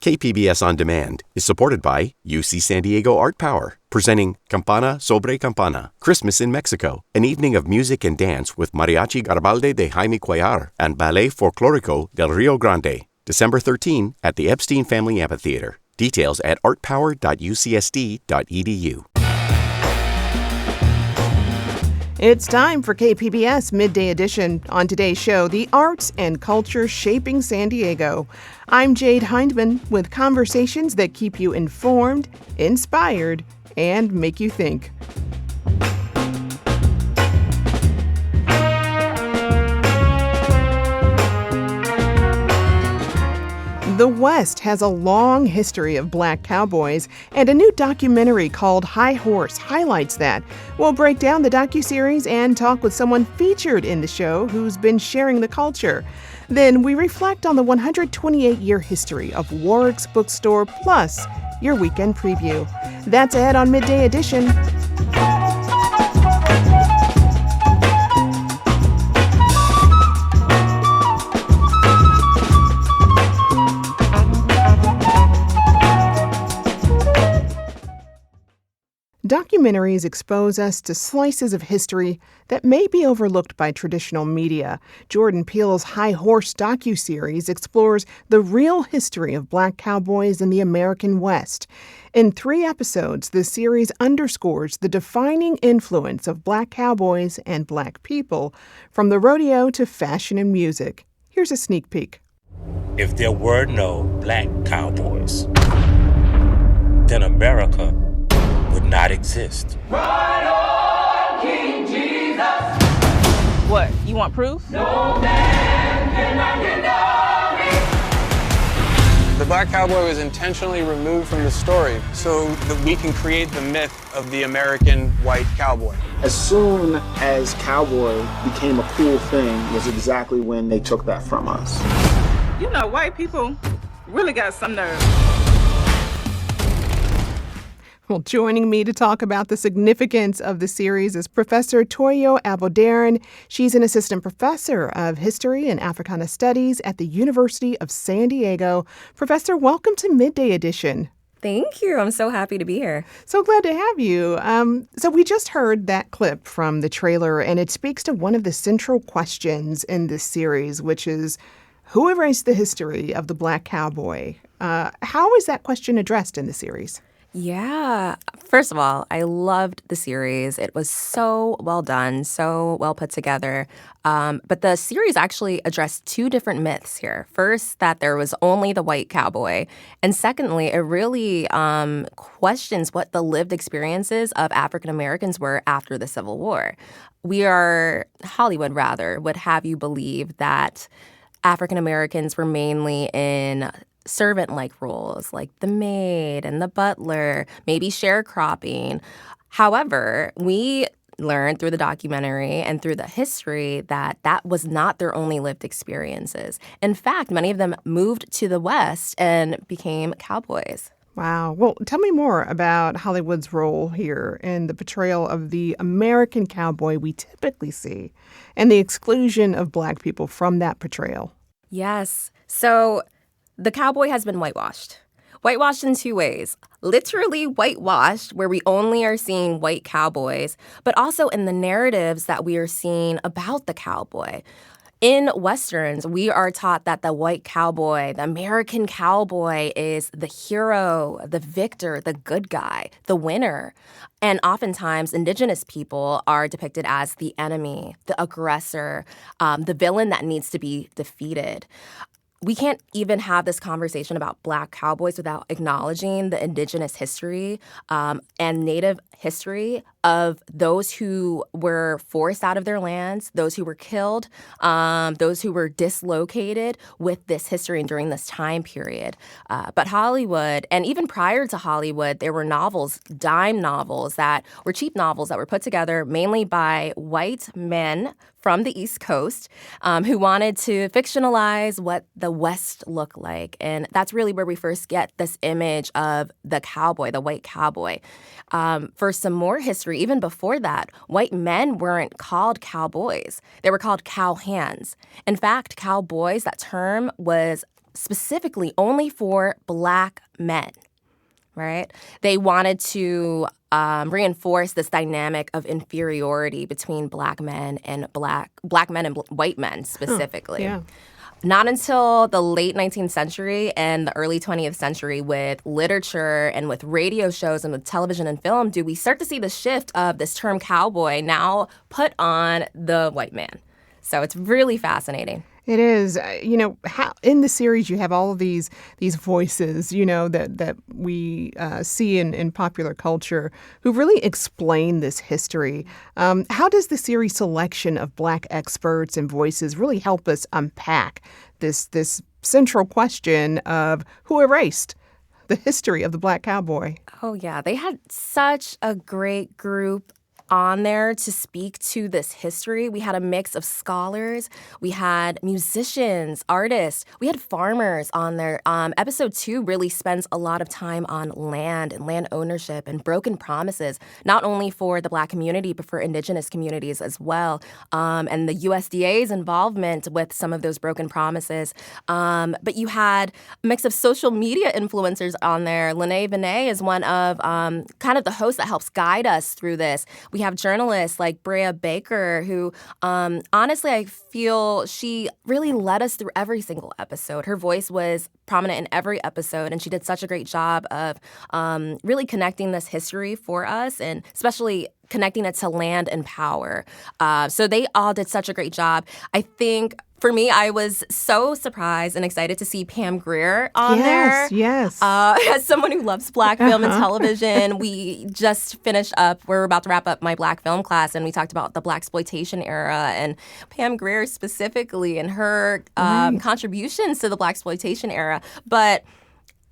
KPBS On Demand is supported by UC San Diego Art Power, presenting Campana sobre Campana, Christmas in Mexico, an evening of music and dance with Mariachi Garbalde de Jaime Cuellar and Ballet Folclórico del Rio Grande, December 13 at the Epstein Family Amphitheater. Details at artpower.ucsd.edu. It's time for KPBS Midday Edition. On today's show, the arts and culture shaping San Diego. I'm Jade Hindman with conversations that keep you informed, inspired, and make you think. The West has a long history of Black Cowboys, and a new documentary called High Horse highlights that. We'll break down the docuseries and talk with someone featured in the show who's been sharing the culture. Then we reflect on the 128-year history of Warwick's Bookstore, plus your weekend preview. That's ahead on Midday Edition. Documentaries expose us to slices of history that may be overlooked by traditional media. Jordan Peele's High Horse docuseries explores the real history of Black Cowboys in the American West. In 3 episodes, the series underscores the defining influence of Black Cowboys and Black people, from the rodeo to fashion and music. Here's a sneak peek. If there were no Black Cowboys, then America would not exist. Ride on, King Jesus! What, you want proof? No man cannot deny me! The Black Cowboy was intentionally removed from the story so that we can create the myth of the American white cowboy. As soon as cowboy became a cool thing was exactly when they took that from us. You know, white people really got some nerve. Well, joining me to talk about the significance of the series is Professor Olutoyosi Aboderin. She's an assistant professor of History and Africana Studies at the University of San Diego. Professor, welcome to Midday Edition. Thank you. I'm so happy to be here. So glad to have you. So we just heard that clip from the trailer, and it speaks to one of the central questions in this series, which is, who erased the history of the Black Cowboy? How is that question addressed in the series? Yeah. First of all, I loved the series. It was so well done, so well put together. But the series actually addressed 2 different myths here. First, that there was only the white cowboy. And secondly, it really questions what the lived experiences of African Americans were after the Civil War. Hollywood would have you believe that African Americans were mainly in servant-like roles like the maid and the butler, maybe sharecropping. However, we learned through the documentary and through the history that that was not their only lived experiences. In fact, many of them moved to the West and became cowboys. Wow. Well, tell me more about Hollywood's role here in the portrayal of the American cowboy we typically see and the exclusion of Black people from that portrayal. Yes. So the cowboy has been whitewashed. Whitewashed in 2 ways. Literally whitewashed, where we only are seeing white cowboys, but also in the narratives that we are seeing about the cowboy. In Westerns, we are taught that the white cowboy, the American cowboy, is the hero, the victor, the good guy, the winner. And oftentimes, indigenous people are depicted as the enemy, the aggressor, the villain that needs to be defeated. We can't even have this conversation about Black cowboys without acknowledging the indigenous history and Native history of those who were forced out of their lands, those who were killed, those who were dislocated with this history and during this time period. But Hollywood, and even prior to Hollywood, there were novels, dime novels, that were cheap novels that were put together mainly by white men from the East Coast who wanted to fictionalize what the West looked like. And that's really where we first get this image of the cowboy, the white cowboy. For some more history, even before that, white men weren't called cowboys. They were called cowhands. In fact, cowboys, that term was specifically only for Black men, right? They wanted to reinforce this dynamic of inferiority between Black men and Black men and white men specifically. Yeah. Not until the late 19th century and the early 20th century with literature and with radio shows and with television and film do we start to see the shift of this term cowboy now put on the white man. So it's really fascinating. It is. How in the series you have all of these voices, that we see in popular culture who really explain this history. How does the series selection of Black experts and voices really help us unpack this central question of who erased the history of the Black cowboy? Oh, yeah. They had such a great group on there to speak to this history. We had a mix of scholars. We had musicians, artists. We had farmers on there. Episode 2 really spends a lot of time on land and land ownership and broken promises, not only for the Black community, but for indigenous communities as well. And the USDA's involvement with some of those broken promises. But you had a mix of social media influencers on there. Lene Vinay is one of kind of the hosts that helps guide us through this. We have journalists like Brea Baker, who honestly, I feel she really led us through every single episode. Her voice was prominent in every episode, and she did such a great job of really connecting this history for us, and especially connecting it to land and power. So they all did such a great job. I think for me, I was so surprised and excited to see Pam Grier on there. Yes. As someone who loves Black film and television, we just finished up, we're about to wrap up my Black film class, and we talked about the Blaxploitation era, and Pam Grier specifically and her contributions to the Blaxploitation era. But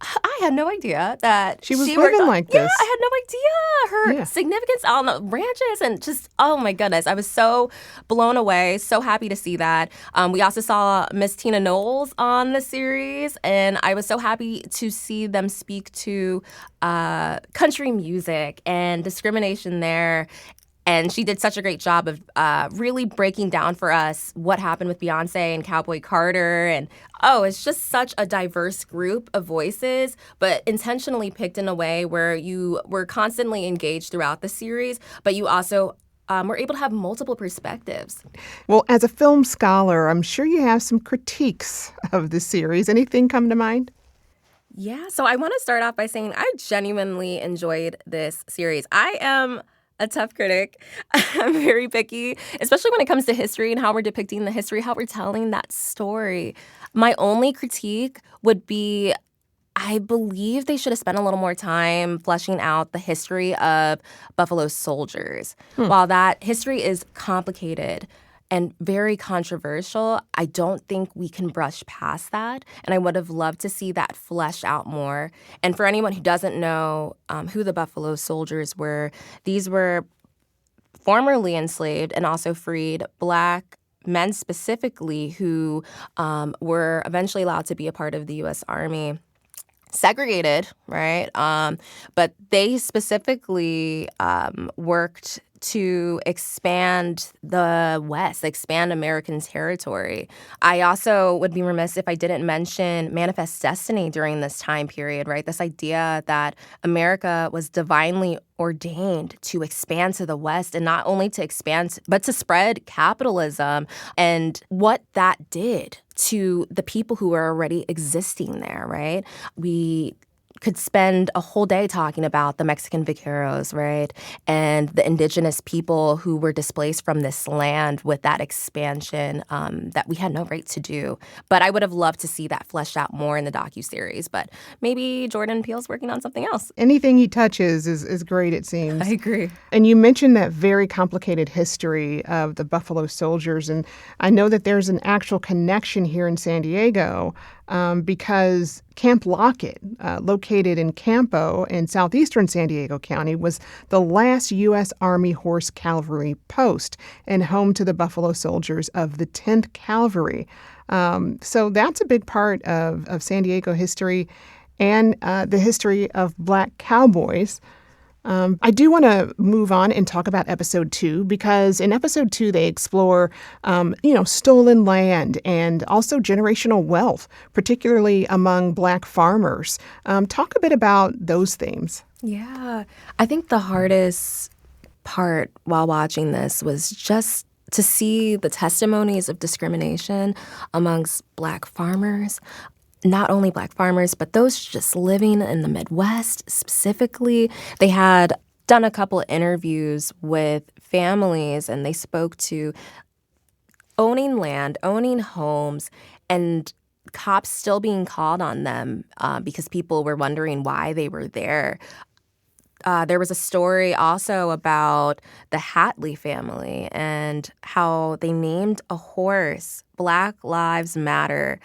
I had no idea that she was living like this. Yeah, I had no idea her significance on the ranches, and just, oh my goodness, I was so blown away, so happy to see that. We also saw Miss Tina Knowles on the series, and I was so happy to see them speak to country music and discrimination there. And she did such a great job of really breaking down for us what happened with Beyonce and Cowboy Carter. And, it's just such a diverse group of voices, but intentionally picked in a way where you were constantly engaged throughout the series, but you also were able to have multiple perspectives. Well, as a film scholar, I'm sure you have some critiques of the series. Anything come to mind? Yeah, so I want to start off by saying I genuinely enjoyed this series. I am a tough critic. I'm very picky, especially when it comes to history and how we're depicting the history, how we're telling that story. My only critique would be I believe they should have spent a little more time fleshing out the history of Buffalo Soldiers. While that history is complicated and very controversial, I don't think we can brush past that. And I would have loved to see that fleshed out more. And for anyone who doesn't know who the Buffalo Soldiers were, these were formerly enslaved and also freed Black men specifically who were eventually allowed to be a part of the U.S. Army. Segregated, right? But they specifically worked to expand the West, expand American territory. I also would be remiss if I didn't mention Manifest Destiny during this time period, right? This idea that America was divinely ordained to expand to the West, and not only to expand, but to spread capitalism, and what that did to the people who were already existing there, right? We could spend a whole day talking about the Mexican vaqueros, right? And the indigenous people who were displaced from this land with that expansion that we had no right to do. But I would have loved to see that fleshed out more in the docuseries. But maybe Jordan Peele's working on something else. Anything he touches is great, it seems. I agree. And you mentioned that very complicated history of the Buffalo Soldiers. And I know that there's an actual connection here in San Diego because Camp Lockett, located in Campo in southeastern San Diego County, was the last U.S. Army Horse Cavalry post and home to the Buffalo Soldiers of the 10th Cavalry. So that's a big part of San Diego history and the history of Black cowboys. I do want to move on and talk about episode 2, because in episode 2, they explore, stolen land and also generational wealth, particularly among Black farmers. Talk a bit about those themes. Yeah, I think the hardest part while watching this was just to see the testimonies of discrimination amongst Black farmers. Not only Black farmers, but those just living in the Midwest specifically. They had done a couple of interviews with families, and they spoke to owning land, owning homes, and cops still being called on them because people were wondering why they were there. There was a story also about the Hatley family and how they named a horse Black Lives Matter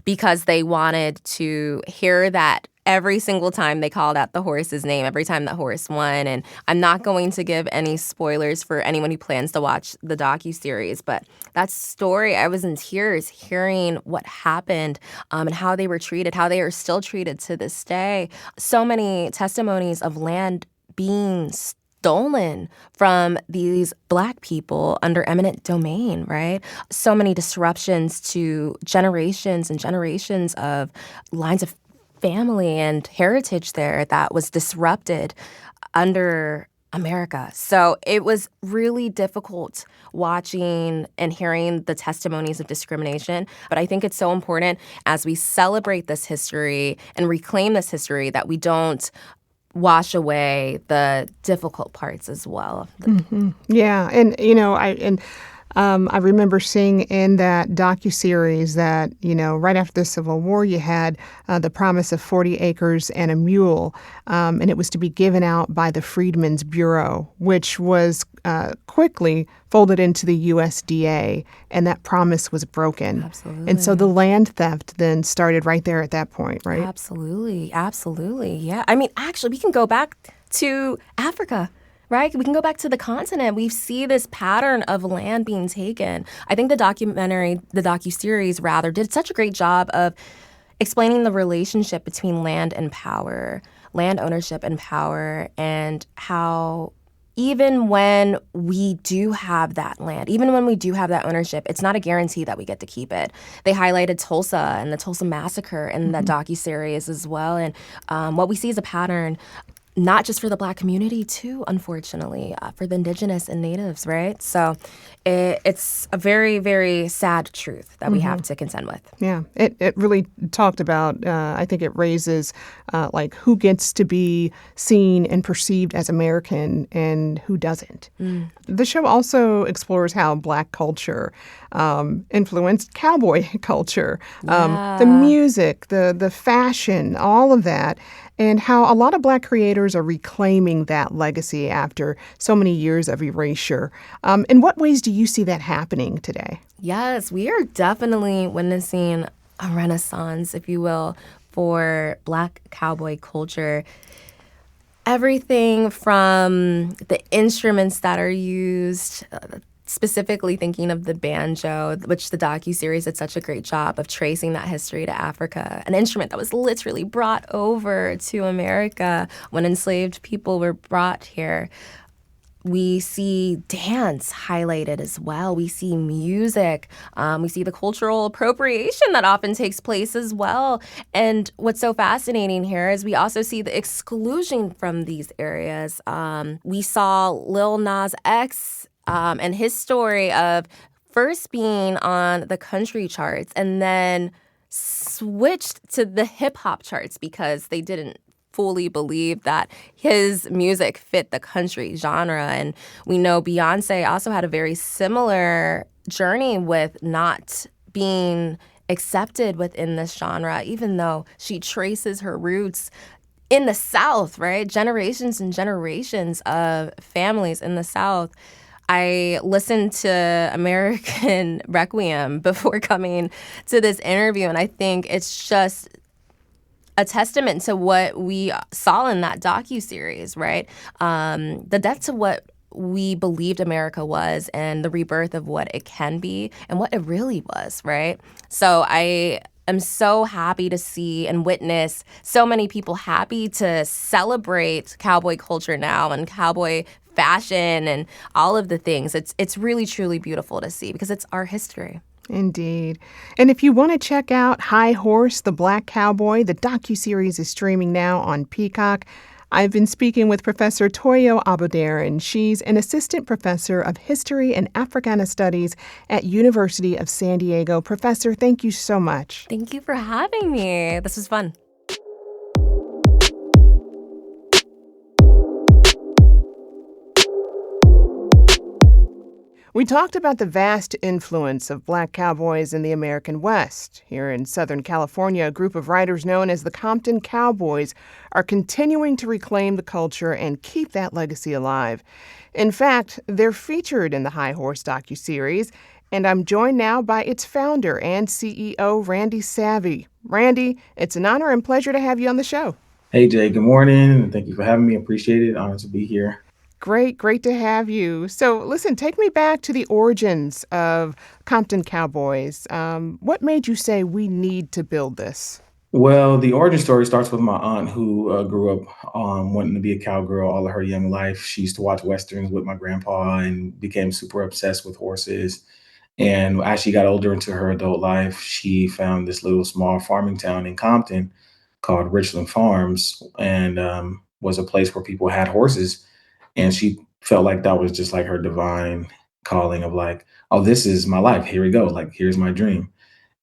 because they wanted to hear that every single time they called out the horse's name, every time that horse won. And I'm not going to give any spoilers for anyone who plans to watch the docuseries, but that story, I was in tears hearing what happened and how they were treated, how they are still treated to this day. So many testimonies of land being stolen from these Black people under eminent domain, right? So many disruptions to generations and generations of lines of family and heritage there that was disrupted under America. So it was really difficult watching and hearing the testimonies of discrimination. But I think it's so important as we celebrate this history and reclaim this history that we don't wash away the difficult parts as well. Mm-hmm. Yeah, and I remember seeing in that docuseries that right after the Civil War you had the promise of 40 acres and a mule, and it was to be given out by the Freedmen's Bureau, which was quickly folded into the USDA, and that promise was broken. Absolutely. And so the land theft then started right there at that point, right? Absolutely. Yeah. I mean, actually, we can go back to Africa. Right? We can go back to the continent. We see this pattern of land being taken. I think the docuseries rather, did such a great job of explaining the relationship between land and power, land ownership and power, and how even when we do have that land, even when we do have that ownership, it's not a guarantee that we get to keep it. They highlighted Tulsa and the Tulsa Massacre in that docuseries as well. And what we see is a pattern not just for the Black community, too, unfortunately, for the indigenous and natives, right? So it's a very, very sad truth that we have to contend with. Yeah, it really talked about, I think it raises, who gets to be seen and perceived as American and who doesn't. The show also explores how Black culture influenced cowboy culture, the music, the fashion, all of that, and how a lot of Black creators are reclaiming that legacy after so many years of erasure. In what ways do you see that happening today? Yes, we are definitely witnessing a renaissance, if you will, for Black cowboy culture. Everything from the instruments that are used, specifically thinking of the banjo, which the docuseries did such a great job of tracing that history to Africa, an instrument that was literally brought over to America when enslaved people were brought here. We see dance highlighted as well. We see music. We see the cultural appropriation that often takes place as well. And what's so fascinating here is we also see the exclusion from these areas. We saw Lil Nas X and his story of first being on the country charts and then switched to the hip-hop charts because they didn't fully believe that his music fit the country genre. And we know Beyonce also had a very similar journey with not being accepted within this genre, even though she traces her roots in the South, right? Generations and generations of families in the South. I listened to American Requiem before coming to this interview, and I think it's just a testament to what we saw in that docuseries, right? The depth to what we believed America was and the rebirth of what it can be and what it really was, right? So I am so happy to see and witness so many people happy to celebrate cowboy culture now and cowboy fashion and all of the things. It's really, truly beautiful to see because it's our history. Indeed. And if you want to check out High Horse, the Black Cowboy, the docuseries is streaming now on Peacock. I've been speaking with Professor Olutoyosi Aboderin. She's an assistant professor of History and Africana Studies at University of San Diego. Professor, thank you so much. Thank you for having me. This was fun. We talked about the vast influence of Black cowboys in the American West. Here in Southern California, a group of writers known as the Compton Cowboys are continuing to reclaim the culture and keep that legacy alive. In fact, they're featured in the High Horse docuseries, and I'm joined now by its founder and CEO, Randy Savvy. Randy, it's an honor and pleasure to have you on the show. Hey, Jay, good morning, and thank you for having me. Appreciate it. Honored to be here. Great to have you. So listen, take me back to the origins of Compton Cowboys. What made you say we need to build this? Well, the origin story starts with my aunt who grew up wanting to be a cowgirl all of her young life. She used to watch Westerns with my grandpa and became super obsessed with horses. And as she got older into her adult life, she found this little small farming town in Compton called Richland Farms and was a place where people had horses. And she felt like that was just like her divine calling of like, oh, this is my life. Here we go. Like, here's my dream.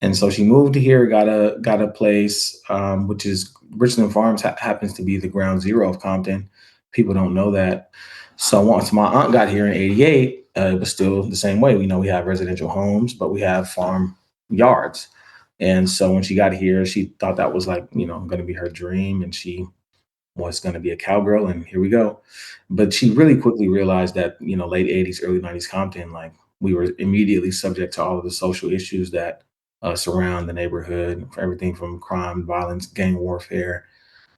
And so she moved here, got a place, which is Richland Farms happens to be the ground zero of Compton. People don't know that. So once my aunt got here in '88, it was still the same way. We have residential homes, but we have farm yards. And so when she got here, she thought that was like, going to be her dream. And she was going to be a cowgirl, and here we go. But she really quickly realized that, late '80s, early '90s Compton, like we were immediately subject to all of the social issues that surround the neighborhood, for everything from crime, violence, gang warfare,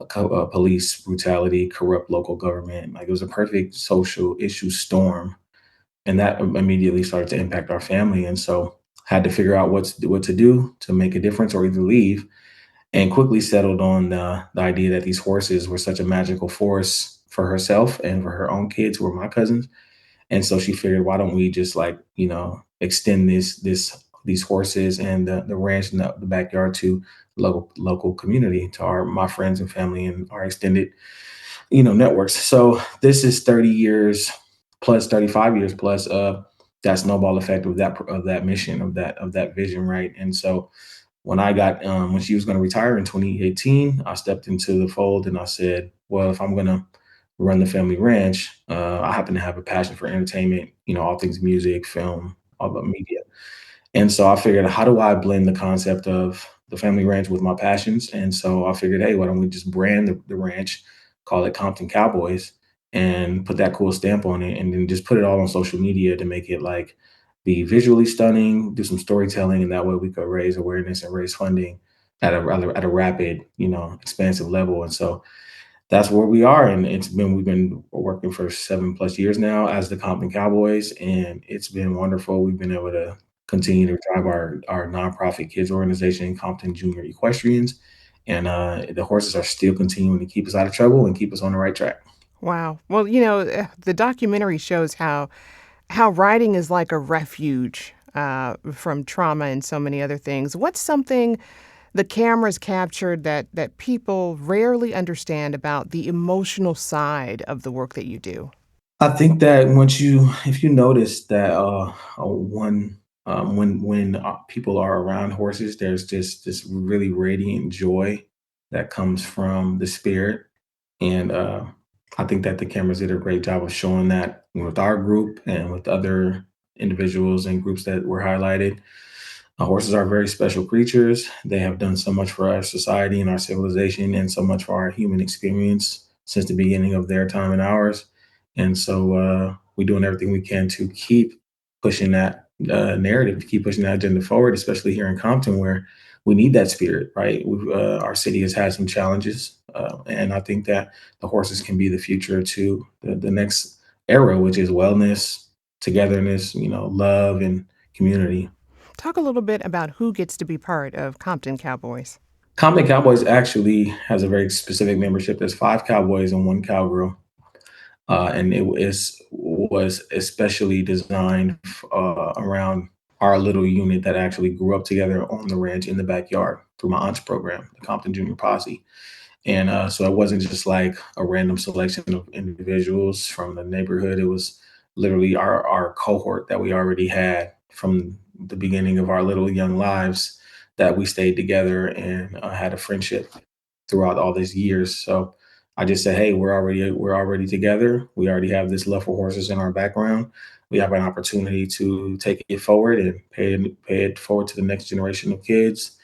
police brutality, corrupt local government. Like it was a perfect social issue storm, and that immediately started to impact our family. And so had to figure out what to do to make a difference or either leave, and quickly settled on the idea that these horses were such a magical force for herself and for her own kids who were my cousins. And so she figured, why don't we just like, extend these horses and the ranch and the backyard to local community, to my friends and family and our extended, networks. So this is 30 years plus, 35 years plus of that snowball effect of that mission, of that vision, right? And so when she was going to retire in 2018, I stepped into the fold and I said, well, if I'm going to run the family ranch, I happen to have a passion for entertainment, all things music, film, all the media. And so I figured, how do I blend the concept of the family ranch with my passions? And so I figured, hey, why don't we just brand the ranch, call it Compton Cowboys, and put that cool stamp on it, and then just put it all on social media to make it like be visually stunning, do some storytelling, and that way we could raise awareness and raise funding at a rapid, expansive level. And so that's where we are. And we've been working for 7+ years now as the Compton Cowboys, and it's been wonderful. We've been able to continue to drive our nonprofit kids organization, Compton Junior Equestrians. And the horses are still continuing to keep us out of trouble and keep us on the right track. Wow. Well, the documentary shows how writing is like a refuge from trauma and so many other things. What's something the cameras captured that people rarely understand about the emotional side of the work that you do? I think that if you notice that when people are around horses, there's just this really radiant joy that comes from the spirit, and I think that the cameras did a great job of showing that with our group and with other individuals and groups that were highlighted. Horses are very special creatures. They have done so much for our society and our civilization, and so much for our human experience since the beginning of their time and ours. And so we're doing everything we can to keep pushing that narrative, to keep pushing that agenda forward, especially here in Compton, where we need that spirit, right? Our city has had some challenges, and I think that the horses can be the future to the next era, which is wellness, togetherness, love, and community. Talk a little bit about who gets to be part of Compton Cowboys. Compton Cowboys actually has a very specific membership. There's 5 cowboys and 1 cowgirl. And was especially designed around our little unit that actually grew up together on the ranch in the backyard through my aunt's program, the Compton Junior Posse. And so it wasn't just like a random selection of individuals from the neighborhood. It was literally our cohort that we already had from the beginning of our little young lives, that we stayed together and had a friendship throughout all these years. So I just said, hey, we're already together. We already have this love for horses in our background. We have an opportunity to take it forward and pay it forward to the next generation of kids,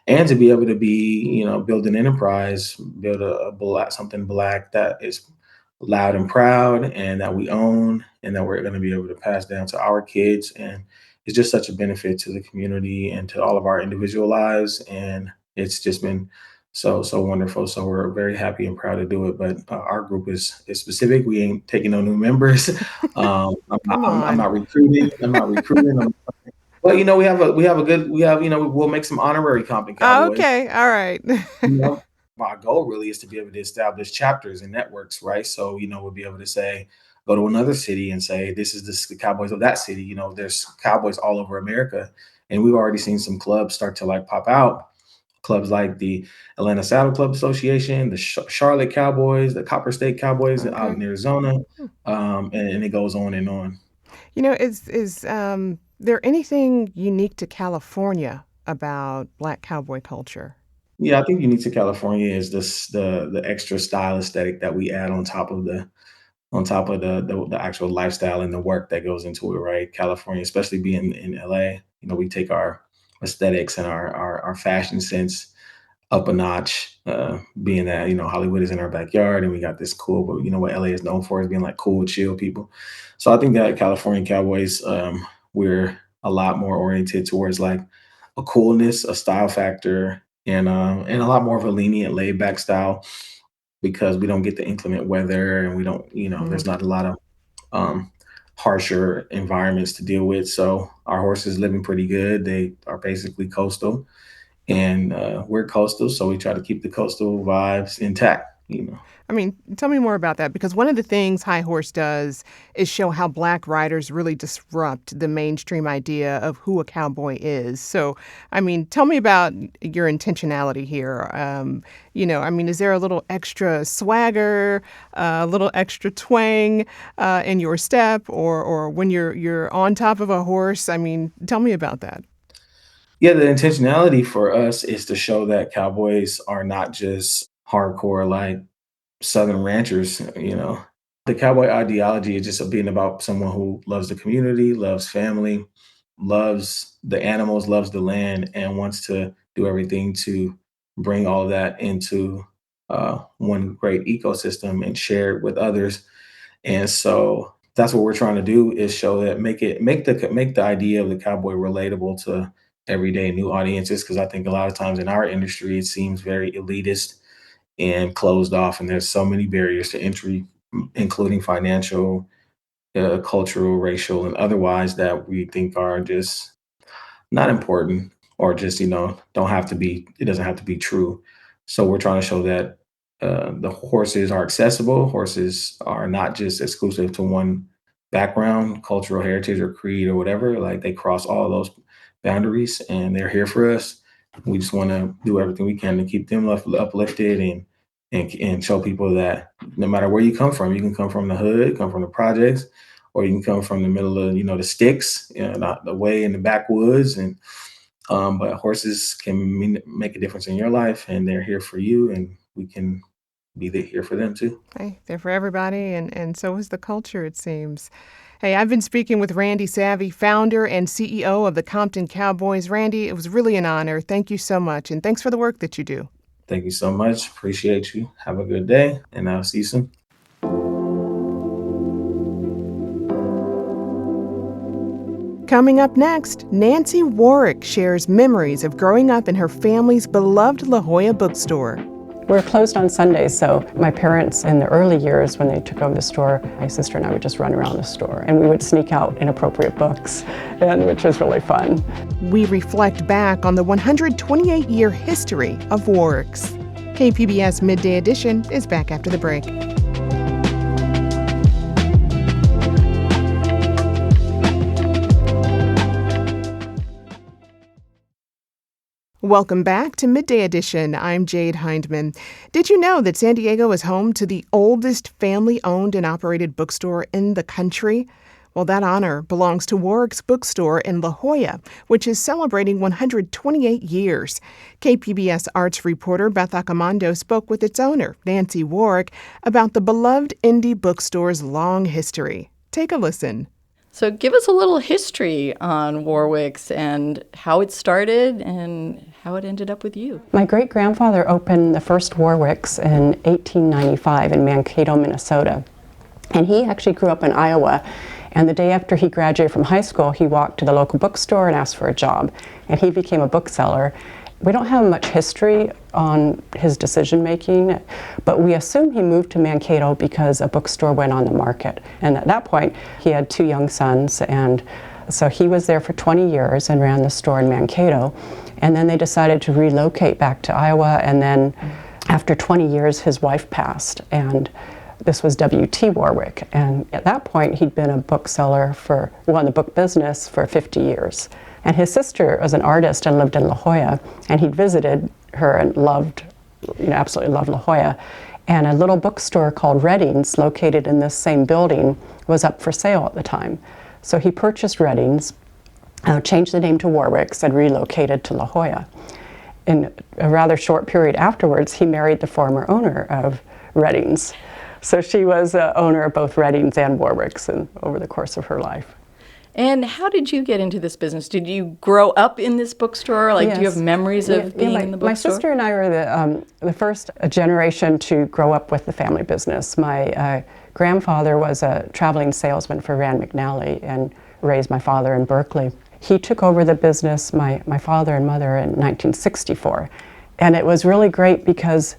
and to be able to be, build an enterprise, build something Black that is loud and proud, and that we own, and that we're going to be able to pass down to our kids. And it's just such a benefit to the community and to all of our individual lives. And it's just been so wonderful. So we're very happy and proud to do it. But our group is specific. We ain't taking no new members. Come I'm on. not recruiting. I'm not recruiting. Well, we'll make some honorary Compton Oh, Cowboys. okay. All right. My goal really is to be able to establish chapters and networks, right? So, we'll be able to say, go to another city and say, this is the Cowboys of that city. There's Cowboys all over America. And we've already seen some clubs start to like pop out. Clubs like the Atlanta Saddle Club Association, the Charlotte Cowboys, the Copper State Cowboys out in Okay. Arizona. And it goes on and on. Is there anything unique to California about Black cowboy culture? Yeah, I think unique to California is the extra style aesthetic that we add on top of the actual lifestyle and the work that goes into it, right? California, especially being in LA, we take our aesthetics and our fashion sense up a notch, being that, Hollywood is in our backyard and we got this cool, but what LA is known for is being like cool, chill people. So I think that California Cowboys, we're a lot more oriented towards like a coolness, a style factor, and a lot more of a lenient, laid back style, because we don't get the inclement weather, and we don't, there's not a lot of um, harsher environments to deal with. So our horses living pretty good. They are basically coastal, and we're coastal, so we try to keep the coastal vibes intact. I mean, tell me more about that, because one of the things High Horse does is show how Black riders really disrupt the mainstream idea of who a cowboy is. So, I mean, tell me about your intentionality here. Is there a little extra swagger, a little extra twang in your step, or when you're on top of a horse? I mean, tell me about that. Yeah, the intentionality for us is to show that cowboys are not just hardcore like Southern ranchers. The cowboy ideology is just being about someone who loves the community, loves family, loves the animals, loves the land, and wants to do everything to bring all of that into one great ecosystem and share it with others. And so that's what we're trying to do, is show that, make the idea of the cowboy relatable to everyday new audiences, because I think a lot of times in our industry it seems very elitist and closed off, and there's so many barriers to entry, including financial, cultural, racial, and otherwise, that we think are just not important, or just don't have to be. It doesn't have to be true. So we're trying to show that the horses are accessible. Horses are not just exclusive to one background, cultural heritage, or creed, or whatever. Like, they cross all those boundaries, and they're here for us. We just want to do everything we can to keep them uplifted, and show people that no matter where you can come from the hood, come from the projects, or you can come from the middle of the sticks, not the way in the backwoods. And but horses can make a difference in your life, and they're here for you, and we can be there here for them too. Hey, they're for everybody, and so is the culture, it seems. Hey, I've been speaking with Randy Savvy, founder and CEO of the Compton Cowboys. Randy, it was really an honor. Thank you so much, and thanks for the work that you do. Thank you so much. Appreciate you. Have a good day, and I'll see you soon. Coming up next, Nancy Warwick shares memories of growing up in her family's beloved La Jolla bookstore. We're closed on Sundays, so my parents, in the early years when they took over the store, my sister and I would just run around the store, and we would sneak out inappropriate books, which was really fun. We reflect back on the 128-year history of Warwick's. KPBS Midday Edition is back after the break. Welcome back to Midday Edition. I'm Jade Hindman. Did you know that San Diego is home to the oldest family-owned and operated bookstore in the country? Well, that honor belongs to Warwick's Bookstore in La Jolla, which is celebrating 128 years. KPBS arts reporter Beth Accomando spoke with its owner, Nancy Warwick, about the beloved indie bookstore's long history. Take a listen. So give us a little history on Warwick's and how it started and how it ended up with you. My great-grandfather opened the first Warwick's in 1895 in Mankato, Minnesota. And he actually grew up in Iowa. And the day after he graduated from high school, he walked to the local bookstore and asked for a job. And he became a bookseller. We don't have much history on his decision-making, but we assume he moved to Mankato because a bookstore went on the market. And at that point, he had 2 young sons, and so he was there for 20 years and ran the store in Mankato. And then they decided to relocate back to Iowa, and then after 20 years, his wife passed, and this was W.T. Warwick. And at that point, he'd been a bookseller in the book business for 50 years. And his sister was an artist and lived in La Jolla, and he'd visited her and absolutely loved La Jolla. And a little bookstore called Redding's, located in this same building, was up for sale at the time. So he purchased Redding's, changed the name to Warwick's, and relocated to La Jolla. In a rather short period afterwards, he married the former owner of Redding's. So she was owner of both Redding's and Warwick's over the course of her life. And how did you get into this business? Did you grow up in this bookstore? Yes. Do you have memories of being in the bookstore? My sister and I were the first generation to grow up with the family business. My grandfather was a traveling salesman for Rand McNally and raised my father in Berkeley. He took over the business, my father and mother, in 1964. And it was really great because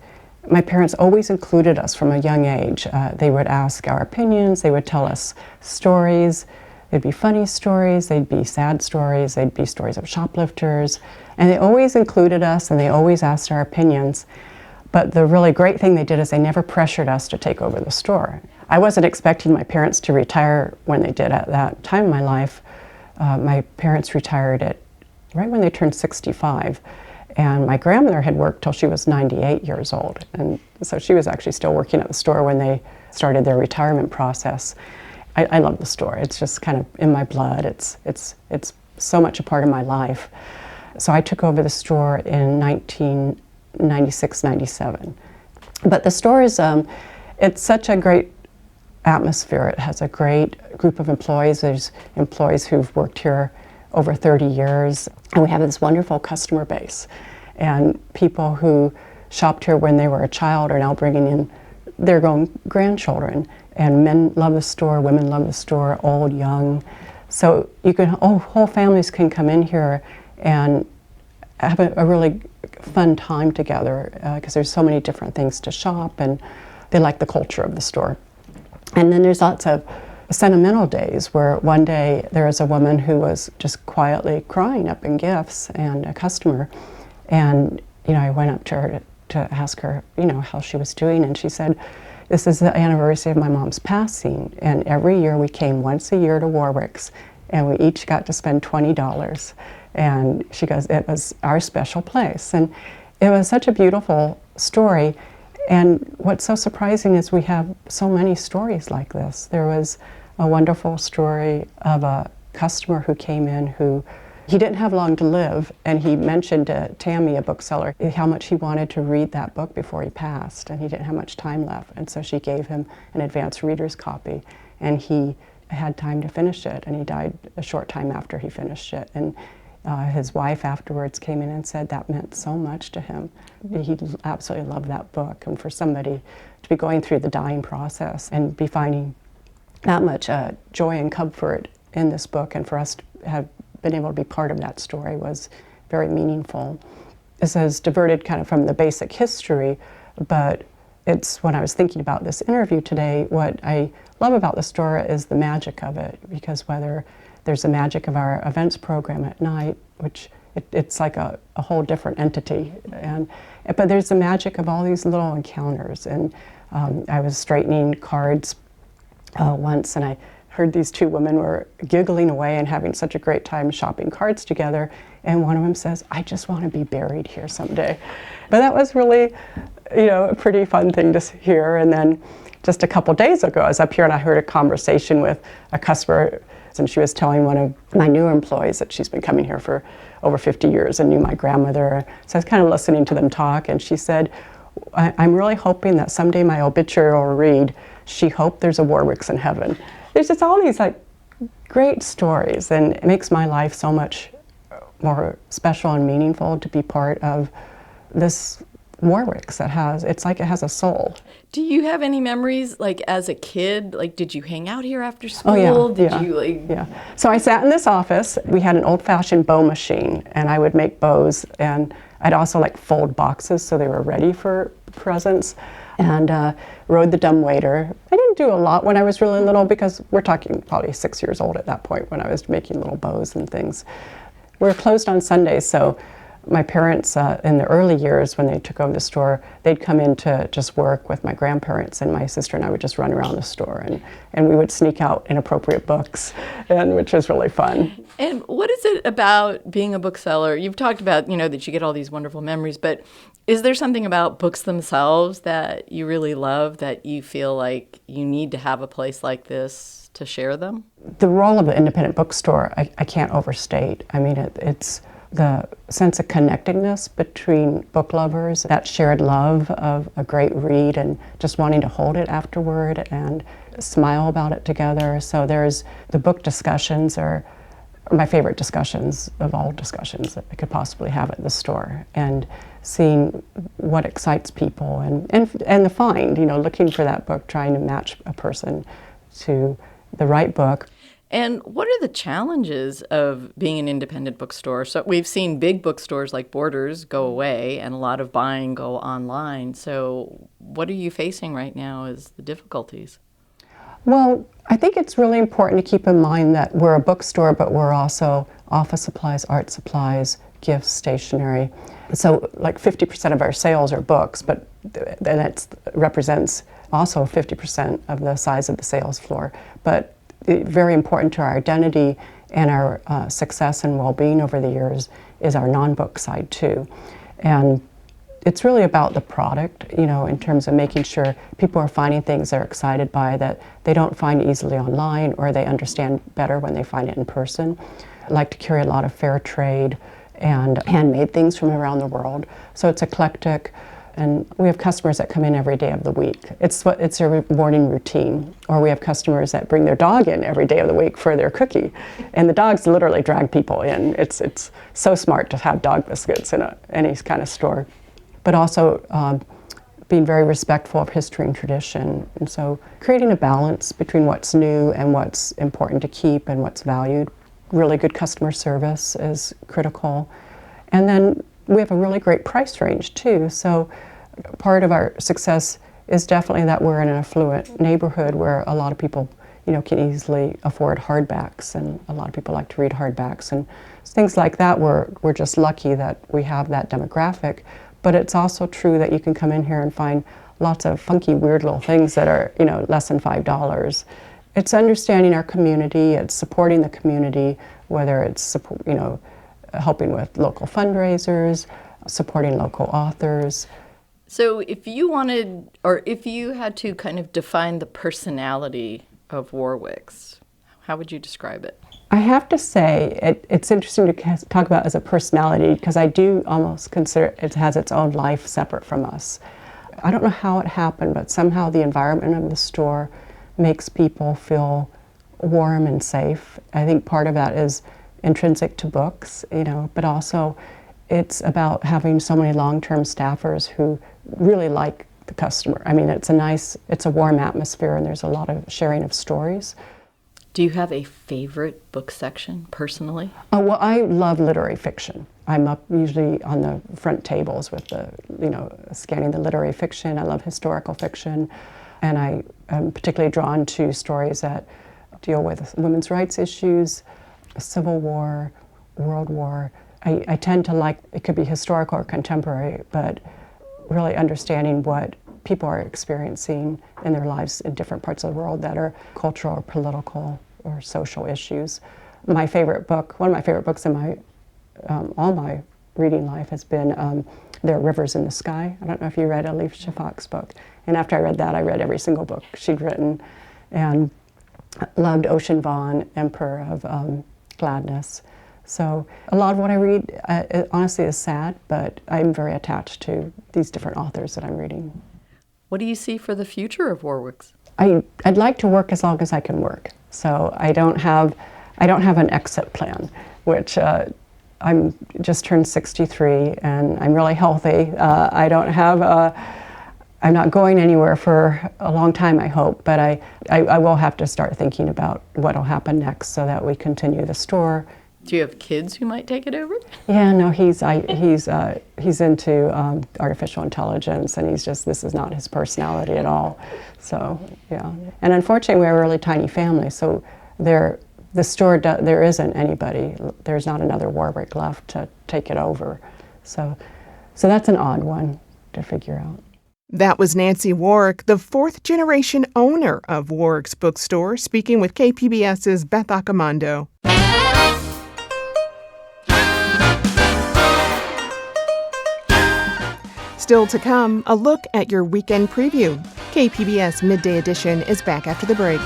my parents always included us from a young age. They would ask our opinions, they would tell us stories. They'd be funny stories, they'd be sad stories, they'd be stories of shoplifters, and they always included us and they always asked our opinions. But the really great thing they did is they never pressured us to take over the store. I wasn't expecting my parents to retire when they did at that time in my life. My parents retired right when they turned 65, and my grandmother had worked till she was 98 years old, and so she was actually still working at the store when they started their retirement process. I love the store. It's just kind of in my blood. It's so much a part of my life. So I took over the store in 1996-97. But the store is, it's such a great atmosphere. It has a great group of employees. There's employees who've worked here over 30 years. And we have this wonderful customer base. And people who shopped here when they were a child are now bringing in their own grandchildren. And men love the store, women love the store, old, young. So whole families can come in here and have a really fun time together because there's so many different things to shop, and they like the culture of the store. And then there's lots of sentimental days where one day there was a woman who was just quietly crying up in gifts, and a customer. And I went up to her to ask her how she was doing, and she said, "This is the anniversary of my mom's passing, and every year we came once a year to Warwick's, and we each got to spend $20. And she goes, "It was our special place." And it was such a beautiful story. And what's so surprising is we have so many stories like this. There was a wonderful story of a customer who came in who he didn't have long to live, and he mentioned to Tammy, a bookseller, how much he wanted to read that book before he passed, and he didn't have much time left. And so she gave him an advance reader's copy, and he had time to finish it, and he died a short time after he finished it. And his wife afterwards came in and said that meant so much to him. He absolutely loved that book, and for somebody to be going through the dying process and be finding that much joy and comfort in this book, and for us to have been able to be part of that story was very meaningful. This has diverted kind of from the basic history, But it's when I was thinking about this interview today, what I love about the store is the magic of it, because whether there's the magic of our events program at night, which it's like a whole different entity, but there's the magic of all these little encounters. And I was straightening cards once, and I heard these two women were giggling away and having such a great time shopping cards together, and one of them says, "I just want to be buried here someday." But that was really, a pretty fun thing to hear. And then just a couple days ago, I was up here and I heard a conversation with a customer, and she was telling one of my newer employees that she's been coming here for over 50 years and knew my grandmother. So I was kind of listening to them talk, and she said, I'm really hoping that someday my obituary will read, "She hoped there's a Warwick's in heaven." There's just all these great stories, and it makes my life so much more special and meaningful to be part of this Warwick's that it has a soul. Do you have any memories, as a kid? Did you hang out here after school? Oh, yeah. Did you, Yeah. So I sat in this office. We had an old-fashioned bow machine, and I would make bows, and I'd also fold boxes so they were ready for presents, and rode the dumbwaiter. I didn't do a lot when I was really little, because we're talking probably 6 years old at that point when I was making little bows and things. We were closed on Sundays, so my parents, in the early years when they took over the store, they'd come in to just work with my grandparents, and my sister and I would just run around the store, and we would sneak out inappropriate books, which was really fun. And what is it about being a bookseller? You've talked about, that you get all these wonderful memories, but is there something about books themselves that you really love, that you feel like you need to have a place like this to share them? The role of the independent bookstore, I can't overstate. I mean, it's the sense of connectedness between book lovers, that shared love of a great read and just wanting to hold it afterward and smile about it together. So there's the book discussions are my favorite discussions of all discussions that I could possibly have at the store, and seeing what excites people and the find, looking for that book, trying to match a person to the right book. And what are the challenges of being an independent bookstore? So we've seen big bookstores like Borders go away and a lot of buying go online. So what are you facing right now as the difficulties? Well, I think it's really important to keep in mind that we're a bookstore, but we're also office supplies, art supplies, gifts, stationery. So 50% of our sales are books, but that represents also 50% of the size of the sales floor. But very important to our identity and our success and well-being over the years is our non-book side too. And it's really about the product, in terms of making sure people are finding things they're excited by that they don't find easily online, or they understand better when they find it in person. I like to carry a lot of fair trade and handmade things from around the world. So it's eclectic. And we have customers that come in every day of the week. It's their morning routine. Or we have customers that bring their dog in every day of the week for their cookie. And the dogs literally drag people in. It's so smart to have dog biscuits in any kind of store. But also being very respectful of history and tradition. And so creating a balance between what's new and what's important to keep and what's valued. Really good customer service is critical. And then we have a really great price range too. So part of our success is definitely that we're in an affluent neighborhood where a lot of people, can easily afford hardbacks, and a lot of people like to read hardbacks and things like that. We're just lucky that we have that demographic. But it's also true that you can come in here and find lots of funky, weird little things that are, less than $5. It's understanding our community. It's supporting the community, whether it's helping with local fundraisers, supporting local authors. So if you had to kind of define the personality of Warwick's, how would you describe it? I have to say, it's interesting to talk about as a personality, because I do almost consider it has its own life separate from us. I don't know how it happened, but somehow the environment of the store makes people feel warm and safe. I think part of that is intrinsic to books, but also it's about having so many long-term staffers who really like the customer. I mean, it's a warm atmosphere, and there's a lot of sharing of stories. Do you have a favorite book section, personally? Oh, well, I love literary fiction. I'm up usually on the front tables with scanning the literary fiction. I love historical fiction, and I am particularly drawn to stories that deal with women's rights issues, Civil War, World War. I tend to like, it could be historical or contemporary, but really understanding what people are experiencing in their lives in different parts of the world that are cultural or political or social issues. My favorite book, one of my favorite books in my all my reading life has been There Are Rivers in the Sky. I don't know if you read Elif Shafak's book. And after I read that, I read every single book she'd written, and loved Ocean Vuong, Emperor of Gladness. So a lot of what I read, honestly, is sad, but I'm very attached to these different authors that I'm reading. What do you see for the future of Warwick's? I'd like to work as long as I can work. So I don't have an exit plan, which I'm just turned 63 and I'm really healthy. I'm not going anywhere for a long time, I hope, but I will have to start thinking about what will happen next so that we continue the store. Do you have kids who might take it over? Yeah, no, he's into artificial intelligence, and this is not his personality at all. So, yeah. And unfortunately, we have a really tiny family, so there isn't anybody, there's not another Warwick left to take it over. So that's an odd one to figure out. That was Nancy Warwick, the fourth-generation owner of Warwick's Bookstore, speaking with KPBS's Beth Accomando. Still to come, a look at your weekend preview. KPBS Midday Edition is back after the break.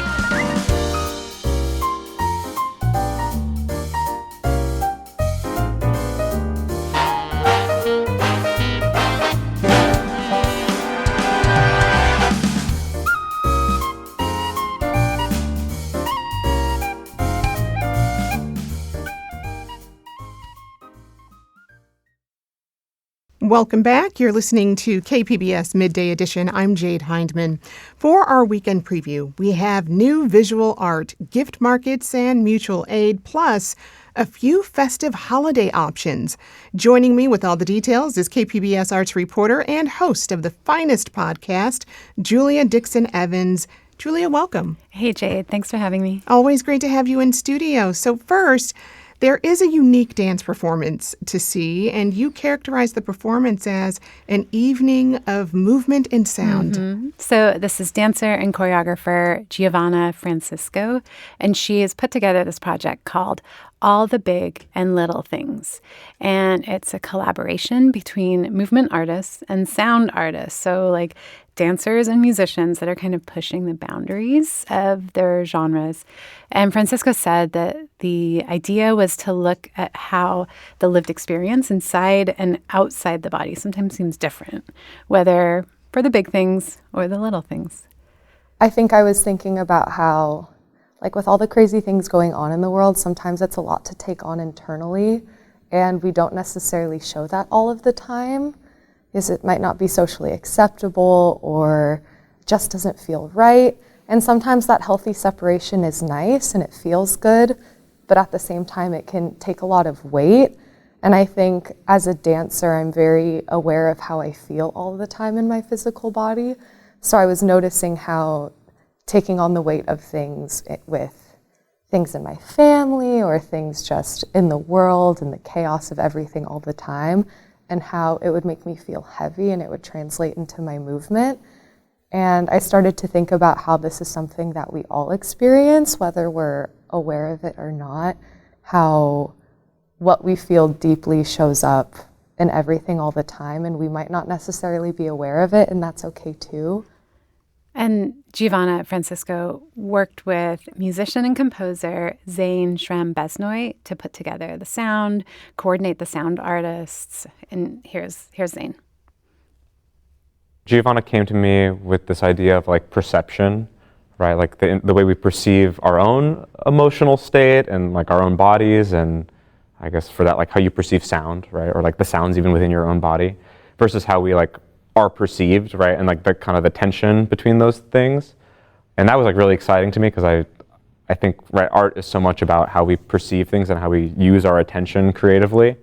Welcome back. You're listening to KPBS Midday Edition. I'm Jade Hindman. For our weekend preview, we have new visual art, gift markets, and mutual aid, plus a few festive holiday options. Joining me with all the details is KPBS arts reporter and host of the finest podcast, Julia Dixon Evans. Julia, welcome. Hey, Jade. Thanks for having me. Always great to have you in studio. So first, there is a unique dance performance to see, and you characterize the performance as an evening of movement and sound. Mm-hmm. So this is dancer and choreographer Giovanna Francisco, and she has put together this project called All the Big and Little Things. And it's a collaboration between movement artists and sound artists. So like dancers and musicians that are kind of pushing the boundaries of their genres. And Francisco said that the idea was to look at how the lived experience inside and outside the body sometimes seems different, whether for the big things or the little things. I think I was thinking about how, like with all the crazy things going on in the world, sometimes it's a lot to take on internally, and we don't necessarily show that all of the time, because it might not be socially acceptable or just doesn't feel right. And sometimes that healthy separation is nice and it feels good, but at the same time it can take a lot of weight. And I think as a dancer, I'm very aware of how I feel all the time in my physical body. So I was noticing how taking on the weight of things with things in my family or things just in the world and the chaos of everything all the time, and how it would make me feel heavy and it would translate into my movement. And I started to think about how this is something that we all experience, whether we're aware of it or not, how what we feel deeply shows up in everything all the time, and we might not necessarily be aware of it, and that's okay too. And Giovanna Francisco worked with musician and composer Zain Shram-Besnoy to put together the sound, coordinate the sound artists. And here's Zain. Giovanna came to me with this idea of like perception, right? Like the way we perceive our own emotional state and like our own bodies, and I guess for that, like how you perceive sound, right? Or like the sounds even within your own body versus how we like are perceived, right? And like the kind of the tension between those things. And that was like really exciting to me because I I think, right, art is so much about how we perceive things and how we use our attention creatively.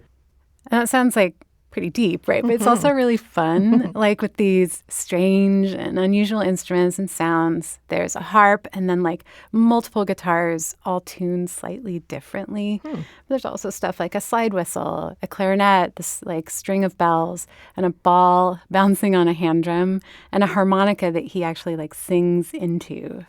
And that sounds like pretty deep, right? But it's also really fun, like with these strange and unusual instruments and sounds. There's a harp and then like multiple guitars all tuned slightly differently. There's also stuff like a slide whistle, a clarinet, this like string of bells, and a ball bouncing on a hand drum, and a harmonica that he actually like sings into.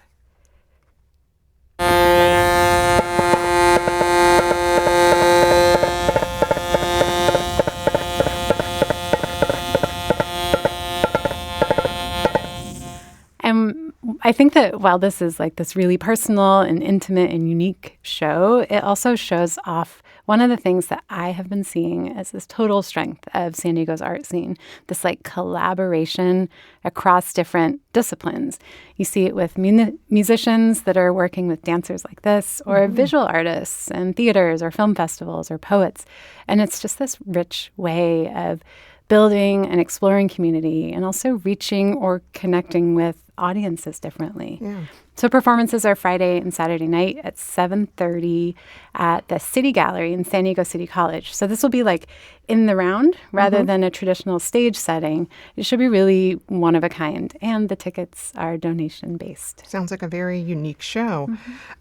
And I think that while this is like this really personal and intimate and unique show, it also shows off one of the things that I have been seeing as this total strength of San Diego's art scene, this like collaboration across different disciplines. You see it with musicians that are working with dancers like this, or visual artists and theaters or film festivals or poets. And it's just this rich way of building and exploring community and also reaching or connecting with audiences differently. Yeah. So performances are Friday and Saturday night at 7:30 at the City Gallery in San Diego City College. So this will be like in the round rather than a traditional stage setting. It should be really one of a kind. And the tickets are donation-based. Sounds like a very unique show.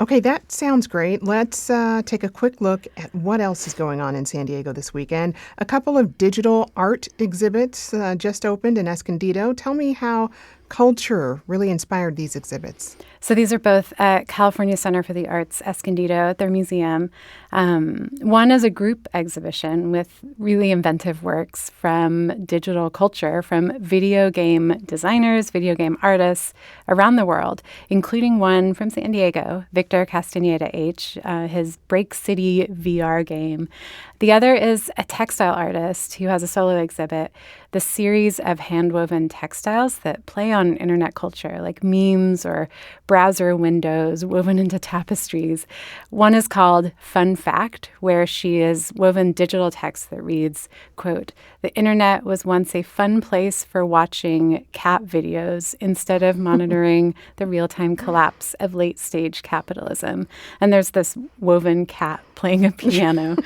Okay, that sounds great. Let's take a quick look at what else is going on in San Diego this weekend. A couple of digital art exhibits just opened in Escondido. Tell me how culture really inspired these exhibits. So these are both at California Center for the Arts, Escondido, their museum. One is a group exhibition with really inventive works from digital culture, from video game designers, video game artists around the world, including one from San Diego, Victor Castaneda H., his Break City VR game. The other is a textile artist who has a solo exhibit, the series of hand-woven textiles that play on internet culture, like memes or browser windows woven into tapestries. One is called Fun Fact, where she has woven digital text that reads, quote, "The internet was once a fun place for watching cat videos instead of monitoring the real-time collapse of late-stage capitalism." And there's this woven cat playing a piano.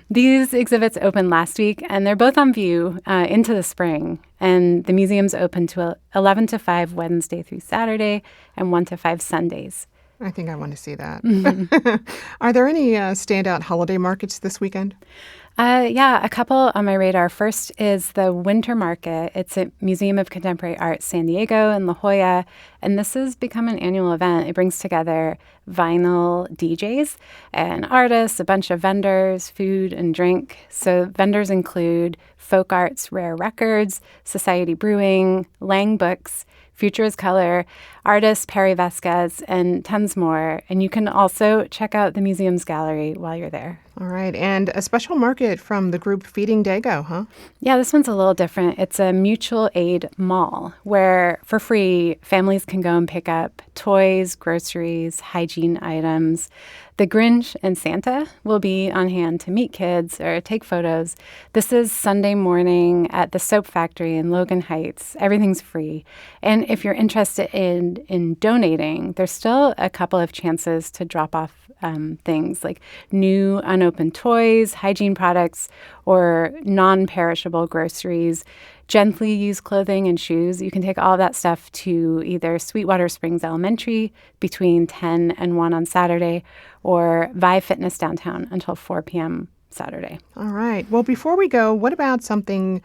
These exhibits opened last week, and they're both on view into the spring. And the museum's open to 11 to 5 Wednesday through Saturday and 1 to 5 Sundays. I think I want to see that. Are there any standout holiday markets this weekend? Yeah, a couple on my radar. First is the Winter Market. It's at Museum of Contemporary Art San Diego in La Jolla, and this has become an annual event. It brings together vinyl DJs and artists, a bunch of vendors, food and drink. So vendors include Folk Arts Rare Records, Society Brewing, Lang Books, Future is Color, artist Perry Vasquez, and tons more. And you can also check out the museum's gallery while you're there. All right. And a special market from the group Feeding Dago, huh? Yeah, this one's a little different. It's a mutual aid mall where, for free, families can go and pick up toys, groceries, hygiene items. The Grinch and Santa will be on hand to meet kids or take photos. This is Sunday morning at the Soap Factory in Logan Heights. Everything's free. And if you're interested in donating, there's still a couple of chances to drop off things like new unopened toys, hygiene products, or non-perishable groceries, gently used clothing and shoes. You can take all that stuff to either Sweetwater Springs Elementary between 10 and 1 on Saturday, or Vi Fitness downtown until 4 p.m. Saturday. All right. Well, before we go, what about something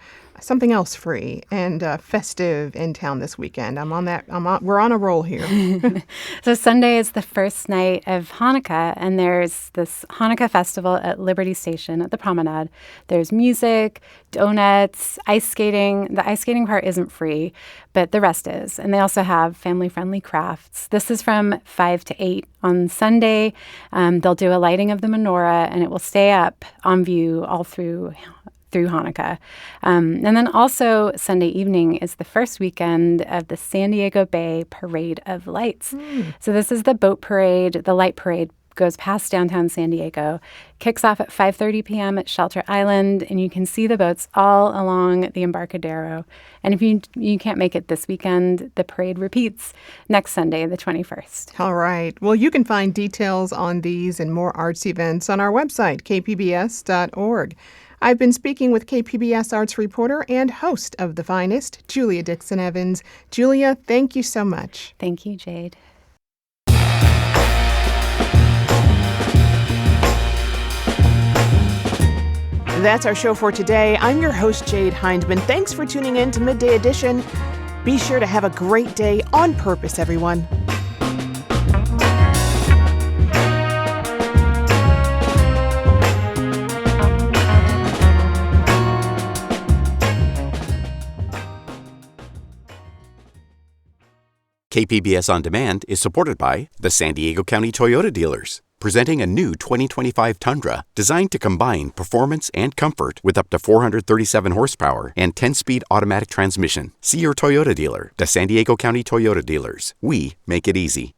else free and festive in town this weekend? We're on a roll here. So Sunday is the first night of Hanukkah, and there's this Hanukkah festival at Liberty Station at the Promenade. There's music, donuts, ice skating. The ice skating part isn't free, but the rest is. And they also have family-friendly crafts. This is from 5 to 8 on Sunday. They'll do a lighting of the menorah, and it will stay up on view all through Hanukkah. And then also Sunday evening is the first weekend of the San Diego Bay Parade of Lights. So this is the boat parade, the light parade goes past downtown San Diego, kicks off at 5:30 p.m. at Shelter Island, and you can see the boats all along the Embarcadero. And if you can't make it this weekend, the parade repeats next Sunday, the 21st. All right. Well, you can find details on these and more arts events on our website, kpbs.org. I've been speaking with KPBS arts reporter and host of The Finest, Julia Dixon Evans. Julia, thank you so much. Thank you, Jade. That's our show for today. I'm your host, Jade Hindman. Thanks for tuning in to Midday Edition. Be sure to have a great day on purpose, everyone. KPBS On Demand is supported by the San Diego County Toyota dealers, presenting a new 2025 Tundra designed to combine performance and comfort with up to 437 horsepower and 10-speed automatic transmission. See your Toyota dealer. The San Diego County Toyota dealers. We make it easy.